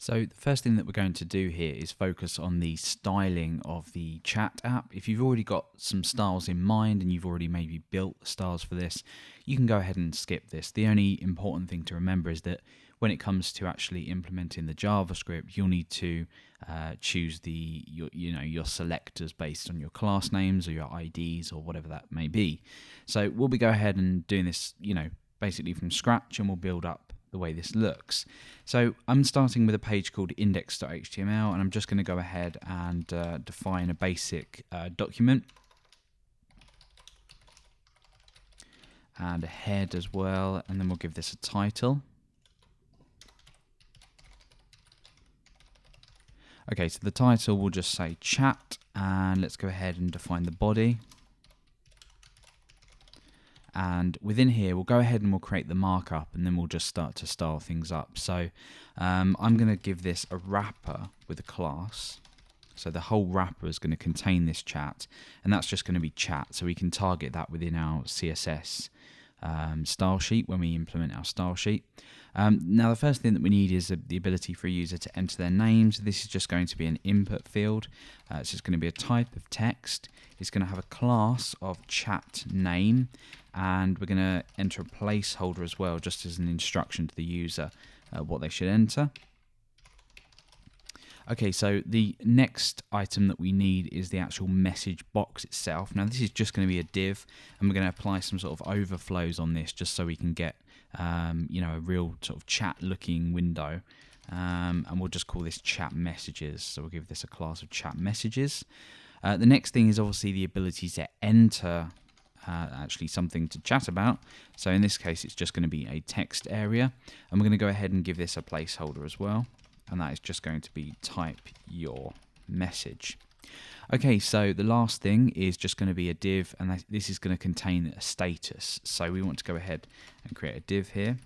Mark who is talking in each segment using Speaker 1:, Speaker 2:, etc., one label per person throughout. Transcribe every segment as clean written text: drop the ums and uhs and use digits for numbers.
Speaker 1: So the first thing that we're going to do here is focus on the styling of the chat app. If you've already got some styles in mind and you've already maybe built the styles for this, you can go ahead and skip this. The only important thing to remember is that when it comes to actually implementing the JavaScript, you'll need to choose your selectors based on your class names or your IDs or whatever that may be. So we'll be go ahead and doing this, basically from scratch, and we'll build up the way this looks. So I'm starting with a page called index.html, and I'm just going to go ahead and define a basic document and a head as well, and then we'll give this a title. Okay, so the title will just say chat, and let's go ahead and define the body. And within here, we'll go ahead and we'll create the markup, and then we'll just start to style things up. So I'm going to give this a wrapper with a class. So the whole wrapper is going to contain this chat, and that's just going to be chat. So we can target that within our CSS style sheet when we implement our style sheet. Now the first thing that we need is the ability for a user to enter their names. This is just going to be an input field. It's just going to be a type of text. It's going to have a class of chat name, and we're going to enter a placeholder as well, just as an instruction to the user what they should enter. Okay, so the next item that we need is the actual message box itself. Now this is just going to be a div, and we're going to apply some sort of overflows on this just so we can get a real sort of chat looking window, and we'll just call this chat messages. So we'll give this a class of chat messages. The next thing is obviously the ability to enter actually something to chat about. So in this case it's just going to be a text area, and we're going to go ahead and give this a placeholder as well, and that is just going to be type your message. Okay, so the last thing is just going to be a div, and this is going to contain a status. So we want to go ahead and create a div here,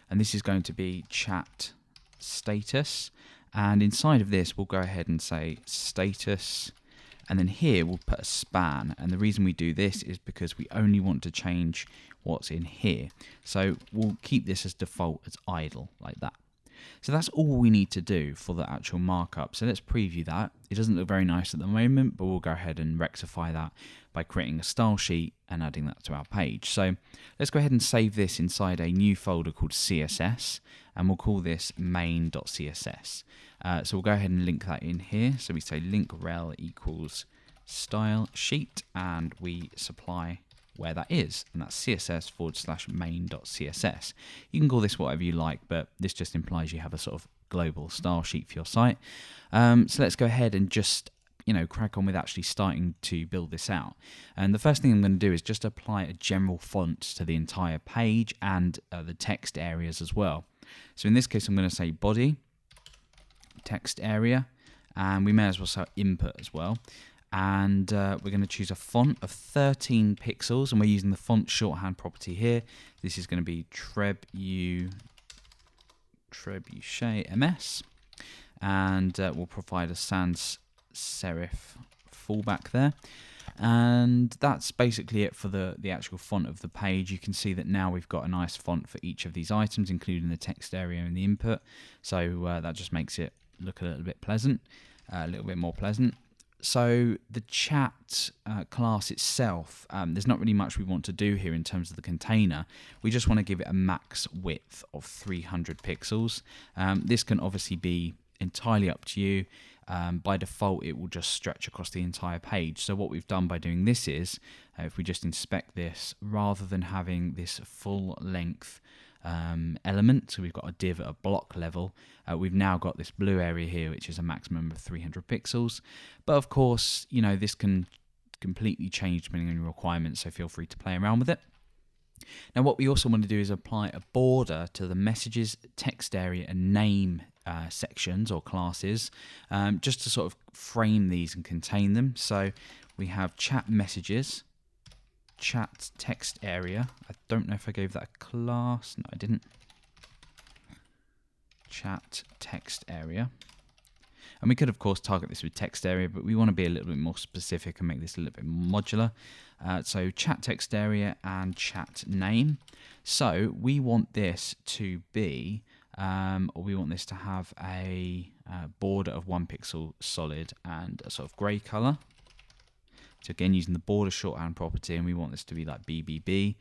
Speaker 1: and this is going to be chat status, and inside of this we'll go ahead and say status, and then here we'll put a span. And the reason we do this is because we only want to change what's in here, so we'll keep this as default as idle like that. So that's all we need to do for the actual markup. So let's preview that. It doesn't look very nice at the moment, but we'll go ahead and rectify that by creating a style sheet and adding that to our page. So let's go ahead and save this inside a new folder called CSS, and we'll call this main.css. So we'll go ahead and link that in here. So we say link rel equals style sheet, and we supply where that is, and that's css/main.css. You can call this whatever you like, but this just implies you have a sort of global style sheet for your site. So let's go ahead and just crack on with actually starting to build this out. And the first thing I'm going to do is just apply a general font to the entire page and the text areas as well. So in this case I'm going to say body text area, and we may as well say input as well. And we're going to choose a font of 13 pixels, and we're using the font shorthand property here. This is going to be Trebuchet MS, and we'll provide a sans serif fallback there. And that's basically it for the actual font of the page. You can see that now we've got a nice font for each of these items, including the text area and the input. So that just makes it look a little bit pleasant, a little bit more pleasant. So the chat class itself, there's not really much we want to do here in terms of the container. We just want to give it a max width of 300 pixels. This can obviously be entirely up to you. By default, it will just stretch across the entire page. So what we've done by doing this is, if we just inspect this, rather than having this full length element, so we've got a div at a block level, we've now got this blue area here, which is a maximum of 300 pixels. But of course, this can completely change depending on your requirements, so feel free to play around with it. Now what we also want to do is apply a border to the messages, text area and name sections or classes, just to sort of frame these and contain them. So we have chat messages, chat text area. I don't know if I gave that a class. No, I didn't. Chat text area. And we could, of course, target this with text area, but we want to be a little bit more specific and make this a little bit more modular. So chat text area and chat name. So we want this to be or we want this to have a border of 1 pixel solid and a sort of grey colour. So again, using the border shorthand property, and we want this to be like BBB.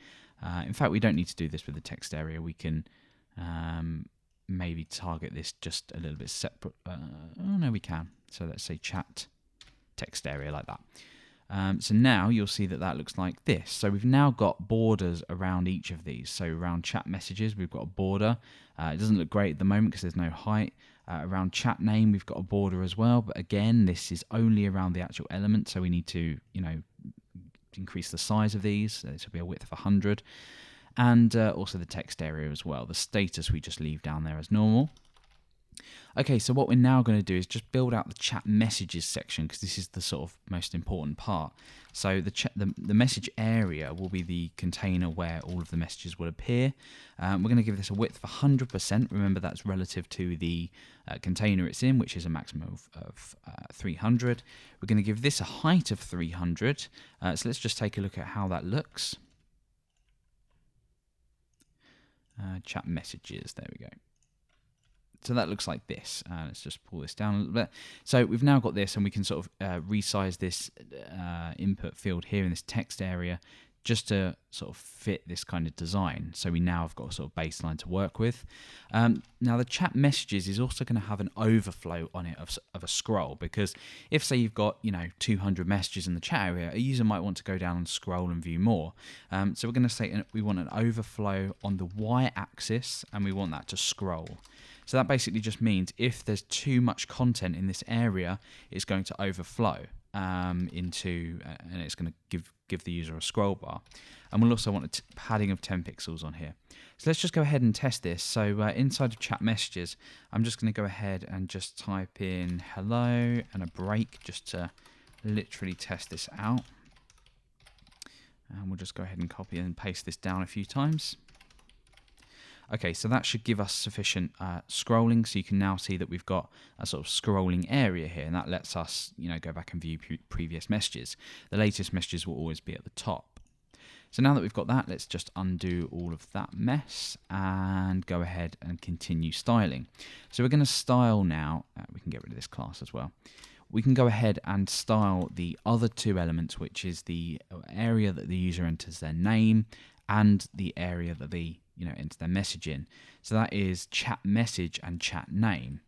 Speaker 1: In fact, we don't need to do this with the text area. We can maybe target this just a little bit separate. Oh no, we can. So let's say chat text area like that. So now you'll see that that looks like this. So we've now got borders around each of these. So around chat messages, we've got a border. It doesn't look great at the moment because there's no height. Around chat name, we've got a border as well. But again, this is only around the actual element. So we need to, increase the size of these. This will be a width of 100. And also the text area as well. The status we just leave down there as normal. Okay, so what we're now going to do is just build out the chat messages section, because this is the sort of most important part. So the message area will be the container where all of the messages will appear. We're going to give this a width of 100%. Remember, that's relative to the container it's in, which is a maximum of 300. We're going to give this a height of 300. So let's just take a look at how that looks. Chat messages, there we go. So that looks like this. Let's just pull this down a little bit. So we've now got this, and we can sort of resize this input field here in this text area just to sort of fit this kind of design. So we now have got a sort of baseline to work with. Now the chat messages is also going to have an overflow on it of a scroll, because if, say, you've got 200 messages in the chat area, a user might want to go down and scroll and view more. So we're going to say we want an overflow on the y-axis, and we want that to scroll. So that basically just means if there's too much content in this area, it's going to overflow into, and it's going to give the user a scroll bar. And we'll also want a padding of 10 pixels on here. So let's just go ahead and test this. So inside of chat messages, I'm just going to go ahead and just type in hello and a break just to literally test this out. And we'll just go ahead and copy and paste this down a few times. Okay, so that should give us sufficient scrolling, so you can now see that we've got a sort of scrolling area here, and that lets us, go back and view previous messages. The latest messages will always be at the top. So now that we've got that, let's just undo all of that mess and go ahead and continue styling. So we're going to style now. We can get rid of this class as well. We can go ahead and style the other two elements, which is the area that the user enters their name and the area that they enter their message in. So that is chat message and chat name.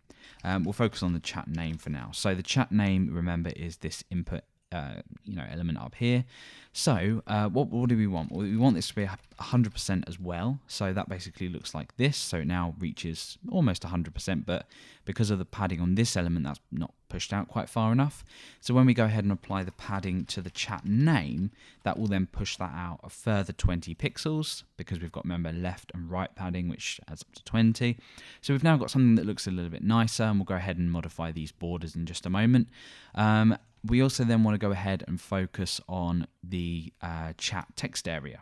Speaker 1: We'll focus on the chat name for now. So the chat name, remember, is this input element up here. So what do we want? Well, we want this to be 100% as well. So that basically looks like this. So it now reaches almost 100%, but because of the padding on this element, that's not pushed out quite far enough. So when we go ahead and apply the padding to the chat name, that will then push that out a further 20 pixels, because we've got, remember, left and right padding, which adds up to 20. So we've now got something that looks a little bit nicer, and we'll go ahead and modify these borders in just a moment. We also then want to go ahead and focus on the chat text area.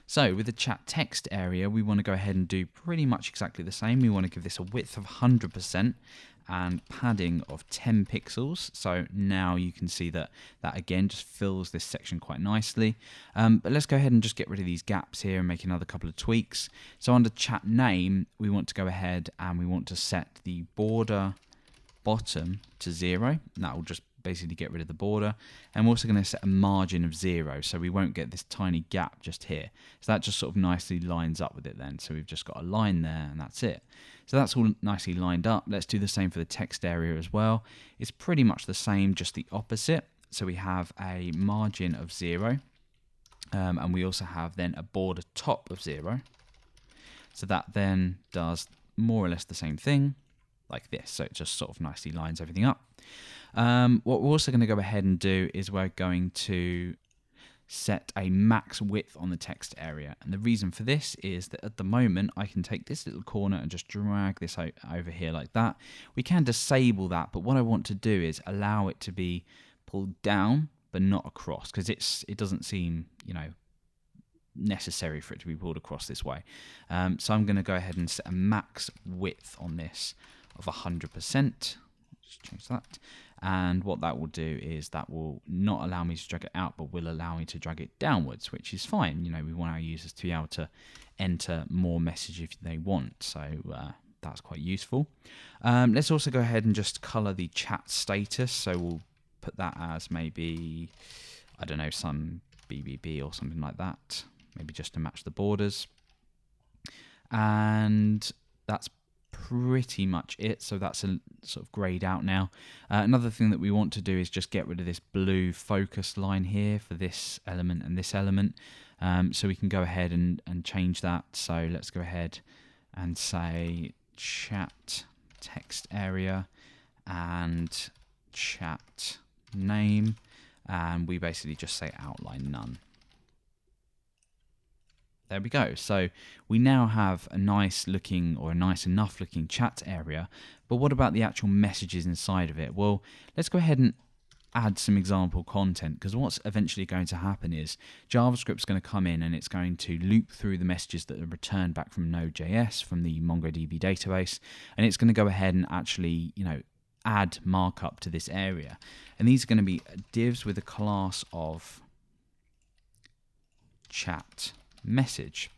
Speaker 1: So with the chat text area, we want to go ahead and do pretty much exactly the same. We want to give this a width of 100% and padding of 10 pixels. So now you can see that again just fills this section quite nicely. But let's go ahead and just get rid of these gaps here and make another couple of tweaks. So under chat name, we want to go ahead and we want to set the border bottom to 0, and that will just basically get rid of the border. And we're also going to set a margin of 0, so we won't get this tiny gap just here. So that just sort of nicely lines up with it then. So we've just got a line there, and that's it. So that's all nicely lined up. Let's do the same for the text area as well. It's pretty much the same, just the opposite. So we have a margin of 0, and we also have then a border top of 0. So that then does more or less the same thing, like this. So it just sort of nicely lines everything up. What we're also going to go ahead and do is we're going to set a max width on the text area. And the reason for this is that at the moment I can take this little corner and just drag this over here like that. We can disable that, but what I want to do is allow it to be pulled down but not across, because it doesn't seem necessary for it to be pulled across this way. So I'm going to go ahead and set a max width on this of 100%. Just change that. And what that will do is that will not allow me to drag it out, but will allow me to drag it downwards, which is fine. You know, we want our users to be able to enter more message if they want. So that's quite useful. Let's also go ahead and just color the chat status. So we'll put that as maybe, I don't know, some BBB or something like that. Maybe just to match the borders. And that's pretty much it. So that's a sort of grayed out now. Another thing that we want to do is just get rid of this blue focus line here for this element and this element. So we can go ahead and change that. So let's go ahead and say chat text area and chat name, and we basically just say outline none. There we go. So we now have a nice looking, or a nice enough looking chat area. But what about the actual messages inside of it? Well, let's go ahead and add some example content, because what's eventually going to happen is JavaScript's going to come in and it's going to loop through the messages that are returned back from Node.js, from the MongoDB database, and it's going to go ahead and actually, you know, add markup to this area. And these are going to be divs with a class of chat message,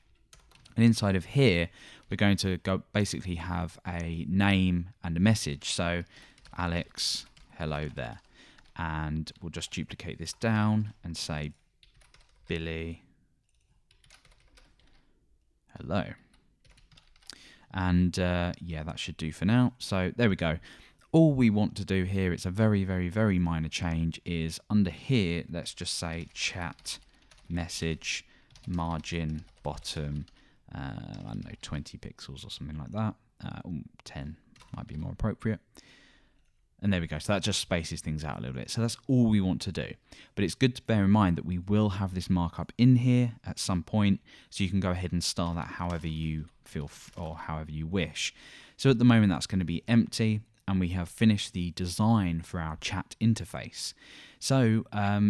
Speaker 1: and inside of here we're going to go basically have a name and a message. So Alex, hello there, and we'll just duplicate this down and say Billy, hello. And yeah, that should do for now. So there we go. All we want to do here, it's a very, very, very minor change, is under here, let's just say chat message margin bottom, I don't know, 20 pixels or something like that. 10 might be more appropriate. And there we go. So that just spaces things out a little bit. So that's all we want to do. But it's good to bear in mind that we will have this markup in here at some point. So you can go ahead and style that however you feel or however you wish. So at the moment that's going to be empty. And we have finished the design for our chat interface. So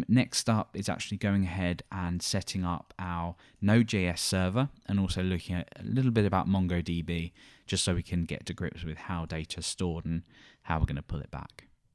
Speaker 1: next up is actually going ahead and setting up our Node.js server, and also looking at a little bit about MongoDB, just so we can get to grips with how data is stored and how we're going to pull it back.